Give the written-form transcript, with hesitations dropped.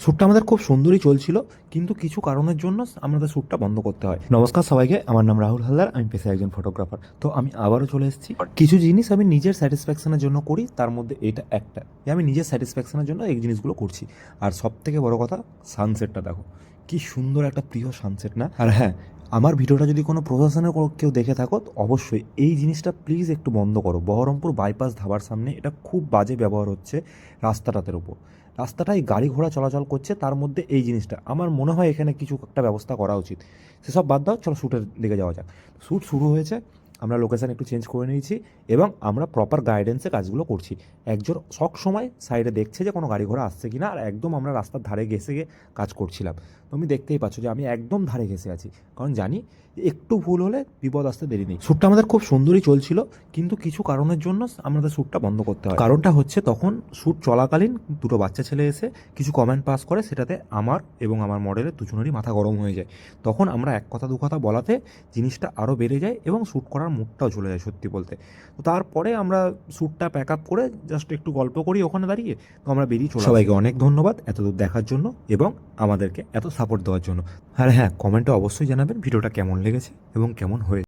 শ্যুটটা আমাদের খুব সুন্দরই চলছিল, কিন্তু কিছু কারণের জন্য আমাদের শ্যুটটা বন্ধ করতে হয়। নমস্কার সবাইকে, আমার নাম রাহুল হালদার, আমি পেশায় একজন ফটোগ্রাফার। তো আমি আবারও চলে এসেছি। কিছু জিনিস আমি নিজের স্যাটিসফ্যাকশনের জন্য করি, তার মধ্যে এটা একটা, যে আমি নিজের স্যাটিসফ্যাকশনের জন্য এই জিনিসগুলো করছি। আর সব থেকে বড় কথা, সানসেটটা দেখো, কি সুন্দর একটা প্রিয় সানসেট না? আর হ্যাঁ, আমার ভিডিওটা যদি কোনো প্রশাসনের কেউ দেখে থাকো, তো অবশ্যই এই জিনিসটা প্লিজ একটু বন্ধ করো। বহরমপুর বাইপাস ধাবার সামনে এটা খুব বাজে ব্যবহার হচ্ছে রাস্তাটাতের উপর। রাস্তাটায় গাড়ি ঘোড়া চলাচল করছে, তার মধ্যে এই জিনিসটা আমার মনে হয় এখানে কিছু একটা ব্যবস্থা করা উচিত। সেসব বাদ দাও, চলো শ্যুটের দিকে যাওয়া যাক। শ্যুট শুরু হয়েছে, আমরা লোকেশান একটু চেঞ্জ করে নিয়েছি এবং আমরা প্রপার গাইডেন্সে কাজগুলো করছি। একজন সব সময় সাইডে দেখছে যে কোনো গাড়ি ঘোড়া আসছে কিনা, আর একদম আমরা রাস্তার ধারে ঘেসে গিয়ে কাজ করছিলাম। তুমি দেখতেই পাচ্ছ যে আমি একদম ধারে ঘেসে আছি, কারণ জানি যে একটু ভুল হলে বিপদ আসতে দেরি নেই। শ্যুটটা আমাদের খুব সুন্দরই চলছিল, কিন্তু কিছু কারণের জন্য আমাদের শ্যুটটা বন্ধ করতে হয়। কারণটা হচ্ছে, তখন শ্যুট চলাকালীন দুটো বাচ্চা ছেলে এসে কিছু কমেন্ট পাস করে, সেটাতে আমার এবং আমার মডেলের দুজনেরই মাথা গরম হয়ে যায়। তখন আমরা এক কথা দু কথা বলাতে জিনিসটা আরও বেড়ে যায় এবং শ্যুট করার মুডটাও চলে যায় সত্যি বলতে। তো তারপরে আমরা শ্যুটটা প্যাক আপ করে জাস্ট একটু গল্প করি ওখানে দাঁড়িয়ে, তো আমরা বেরিয়ে চলে আসি। সবাইকে অনেক ধন্যবাদ এতদূর দেখার জন্য এবং আমাদেরকে এত সাপোর্ট দেওয়ার জন্য। আর হ্যাঁ, কমেন্টে অবশ্যই জানাবেন ভিডিওটা কেমন লেগেছে এবং কেমন হয়েছে।